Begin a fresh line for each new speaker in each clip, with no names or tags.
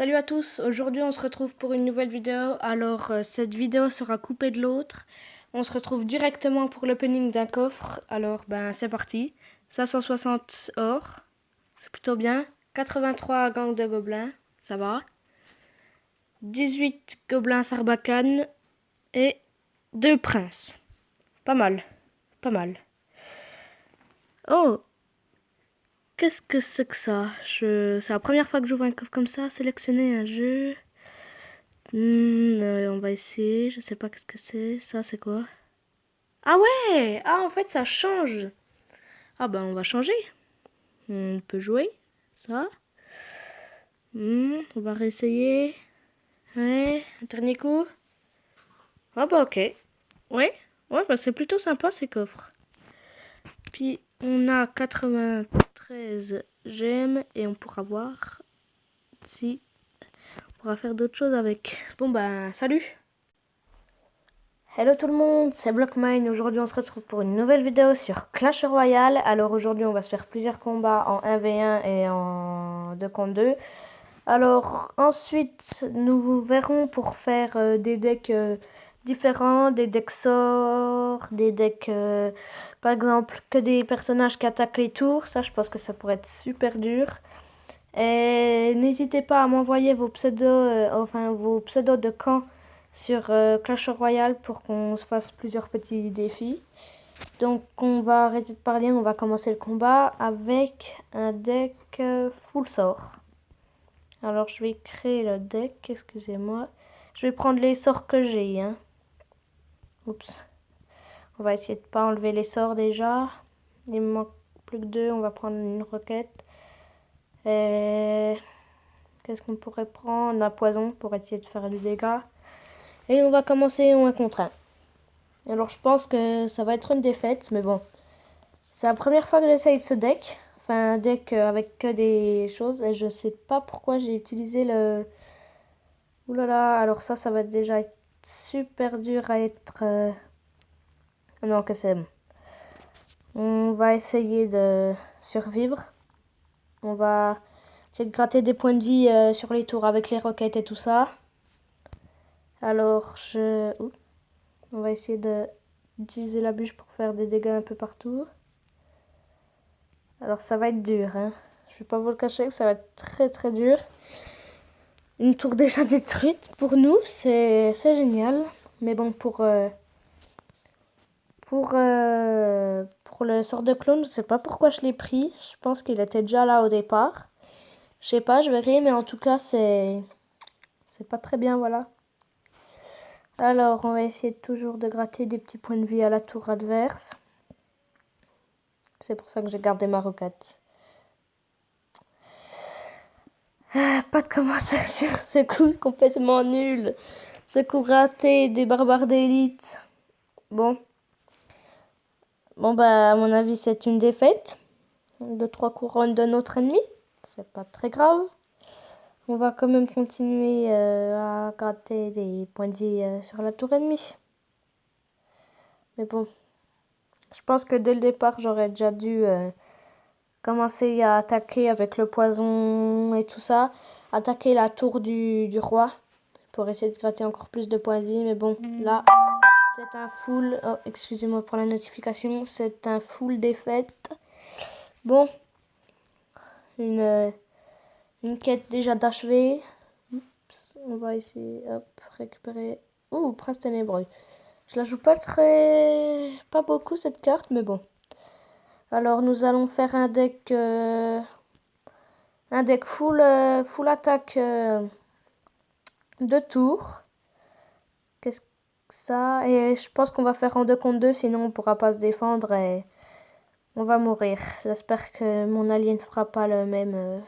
Salut à tous, aujourd'hui on se retrouve pour une nouvelle vidéo. Alors cette vidéo sera coupée de l'autre. On se retrouve directement pour l'opening d'un coffre. Alors c'est parti. 560 or, c'est plutôt bien. 83 gangs de gobelins, ça va. 18 gobelins sarbacane et 2 princes. Pas mal, pas mal. Oh, qu'est-ce que c'est que ça? C'est la première fois que j'ouvre un coffre comme ça. Sélectionner un jeu. On va essayer. Je sais pas qu'est-ce que c'est. Ça, c'est quoi? Ah ouais! Ah, en fait, ça change. Ah on va changer. On peut jouer. Ça. On va réessayer. Ouais. Un dernier coup. Ah ok. Ouais. Ouais, c'est plutôt sympa ces coffres. Puis, on a 93 gemmes et on pourra voir si on pourra faire d'autres choses avec. Bon, salut! Hello tout le monde, c'est Blockmine. Aujourd'hui on se retrouve pour une nouvelle vidéo sur Clash Royale. Alors aujourd'hui on va se faire plusieurs combats en 1v1 et en 2 contre 2. Alors ensuite nous verrons pour faire des decks différents, des decks sorts, des decks par exemple que des personnages qui attaquent les tours. Ça je pense que ça pourrait être super dur. Et n'hésitez pas à m'envoyer vos pseudos de camp sur Clash Royale pour qu'on se fasse plusieurs petits défis. Donc on va arrêter de parler, on va commencer le combat avec un deck full sort. Alors je vais créer le deck, excusez-moi. Je vais prendre les sorts que j'ai. Oups. On va essayer de pas enlever les sorts déjà. Il me manque plus que 2, on va prendre une roquette. Qu'est-ce qu'on pourrait prendre? Un poison pour essayer de faire du dégât. Et on va commencer en 1 contre 1. Alors je pense que ça va être une défaite, mais bon. C'est la première fois que j'essaye de ce deck. Enfin un deck avec que des choses. Et je sais pas pourquoi j'ai utilisé le... Ouh là là, alors ça va déjà être super dur à être... Non, que c'est bon. On va essayer de survivre. On va essayer de gratter des points de vie sur les tours avec les roquettes et tout ça. Alors on va essayer d'utiliser la bûche pour faire des dégâts un peu partout. Alors ça va être dur, hein. Je vais pas vous le cacher, ça va être très très dur. Une tour déjà détruite pour nous, c'est génial. Mais bon, pour le sort de clone, je sais pas pourquoi je l'ai pris. Je pense qu'il était déjà là au départ. Je sais pas, je verrai, mais en tout cas c'est pas très bien, voilà. Alors on va essayer toujours de gratter des petits points de vie à la tour adverse. C'est pour ça que j'ai gardé ma roquette. Pas de commentaire sur ce coup complètement nul. Ce coup raté des barbares d'élite. Bon, à mon avis, c'est une défaite. De 3 couronnes de notre ennemi. C'est pas très grave. On va quand même continuer à gratter des points de vie sur la tour ennemie. Mais bon, je pense que dès le départ, j'aurais déjà dû commencer à attaquer avec le poison et tout ça. Attaquer la tour du roi pour essayer de gratter encore plus de points de vie. Mais bon, là, c'est un full... Oh, excusez-moi pour la notification. C'est un full défaite. Bon, une quête déjà d'achevée. On va essayer, hop, récupérer... Oh, Prince Ténébreux. Je la joue pas beaucoup cette carte, mais bon. Alors, nous allons faire un deck full attaque de tours. Qu'est-ce que ça? Et je pense qu'on va faire en 2 contre 2, sinon on pourra pas se défendre et on va mourir. J'espère que mon allié ne fera pas la même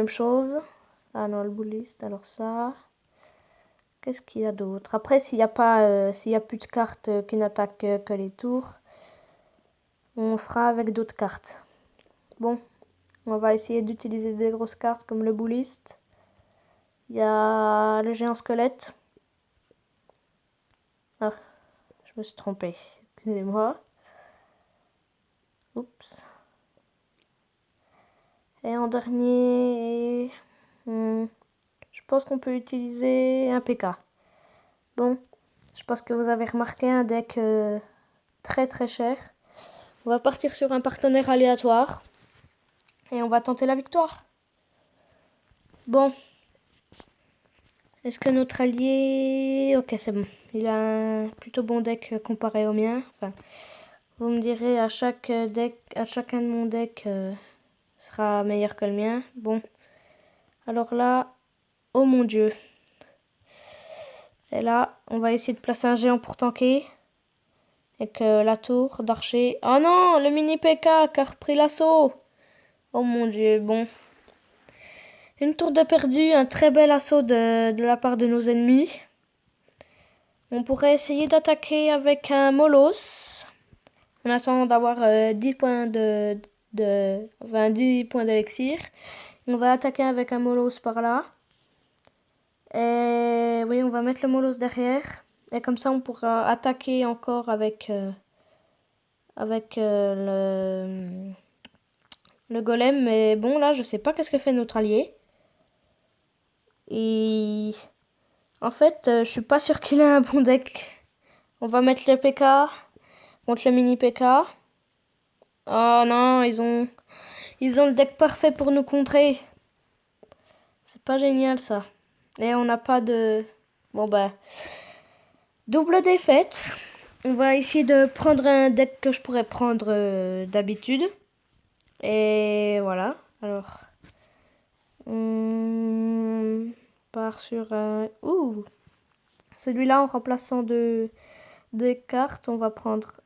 chose. Ah non, le bouliste, alors ça. Qu'est-ce qu'il y a d'autre? Après, s'il y a plus de cartes qui n'attaquent que les tours, on fera avec d'autres cartes. Bon, on va essayer d'utiliser des grosses cartes comme le bouliste. Il y a le géant squelette. Ah, je me suis trompée. Excusez-moi. Oups. Et en dernier... je pense qu'on peut utiliser un PK. Bon, je pense que vous avez remarqué un deck très très cher. On va partir sur un partenaire aléatoire. Et on va tenter la victoire. Bon. Est-ce que notre allié... Ok, c'est bon. Il a un plutôt bon deck comparé au mien. Enfin, vous me direz à chaque deck, à chacun de mon deck sera meilleur que le mien. Bon. Alors là, oh mon dieu. Et là, on va essayer de placer un géant pour tanker. Avec la tour d'archer. Oh non, le mini PK qui a repris l'assaut. Oh mon dieu, bon. Une tour de perdu, un très bel assaut de la part de nos ennemis. On pourrait essayer d'attaquer avec un Molos. En attendant d'avoir 10 points enfin 10 points d'élixir. On va attaquer avec un Molos par là. Et oui, on va mettre le Molos derrière. Et comme ça, on pourra attaquer encore avec le golem. Mais bon, là, je sais pas qu'est-ce que fait notre allié. Et en fait, je suis pas sûr qu'il ait un bon deck. On va mettre le PK contre le mini PK. Oh non, ils ont le deck parfait pour nous contrer. C'est pas génial ça. Et on n'a pas de... Bon bah... Double défaite. On va essayer de prendre un deck que je pourrais prendre d'habitude. Et voilà. Alors... On part sur un... Ouh! Celui-là, en remplaçant des cartes, on va prendre